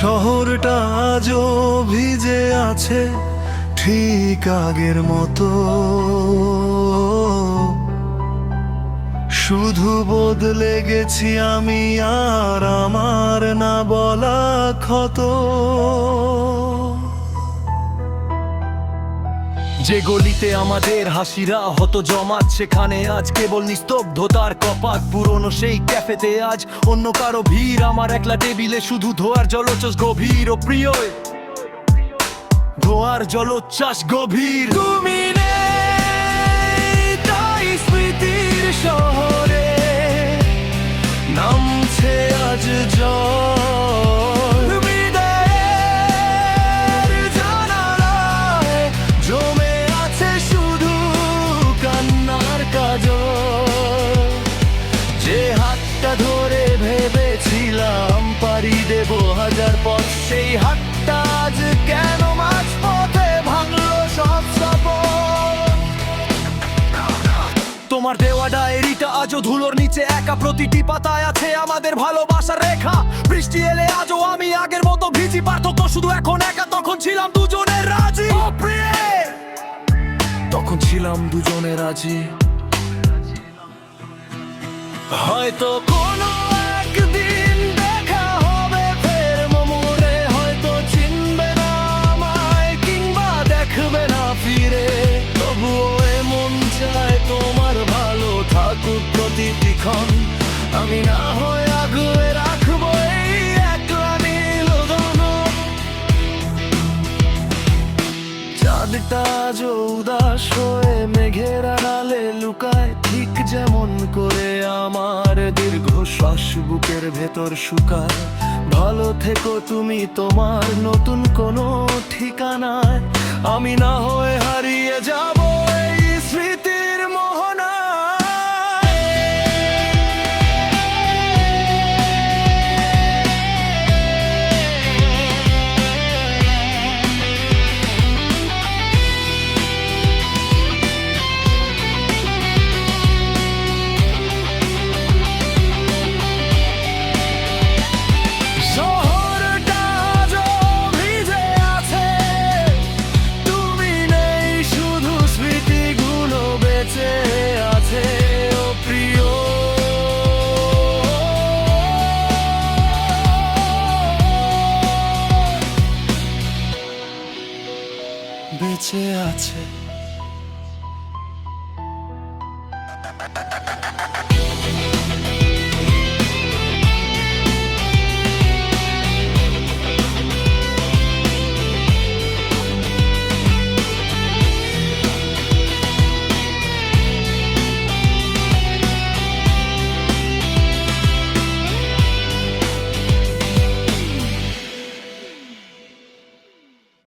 শহরটা আজও ভিজে আছে ঠিক আগের মতো, শুধু বদলে গেছি আমি আর আমার না বলা ক্ষত। যে গলিতে আমাদের হাসিরা হতো জমাত, সেখানে আজ কেবল নিস্তব্ধতার কপাট। পুরনো সেই ক্যাফেতে আজ অন্য কারো ভিড়, আমার একলা টেবিলে শুধু ধোয়ার জলোচ্ছ্বাস গভীর। ও প্রিয় ধোয়ার জলোচ্ছ্বাস গভীর। তুমি নেই তাই স্মৃতির শহরে নামছে আজ জল। হৃদয়ের জানালায় জমে আছে শুধু কান্নার কাজল। যে হাতটা ধরে ভেবেছিলাম পাড়ি দেব হাজার পথ, সেই হাতটা আজ কেন মাঝপথে ভাঙলো সব সপন। তোমার দেওয়া ডায়েরিটা আজও ধুলোর নিচে একা, প্রতিটি পাতায় আছে আমাদের ভালোবাসার রেখা। বৃষ্টি এলে আজও আমি আগের মতো ভিজি, পার্থক্য শুধু এখন একা। তখন ছিলাম দুজনের রাজি, ও প্রিয়ে তখন ছিলাম দুজনের রাজি। হয়তো কোনো একদিন দেখা হবে ফের মোড়ে, হয়তো চিনবে না আমায় কিংবা দেখবে না ফিরে। তবুও এমন চায় তোমার ভালো থাকুক প্রতিটি ক্ষণ, আমি না হয় আগলে রাখবো এই একলা নীল গগন। চাঁদটা আজও উদাস হয়ে মেঘের আড়ালে লুকায়, ঠিক যেমন করে আমার দীর্ঘশ্বাস বুকের ভেতর শুকায়। ভালো থেকো তুমি তোমার নতুন কোনো ঠিকানায়, আমি না হয়ে হারিয়ে যাব।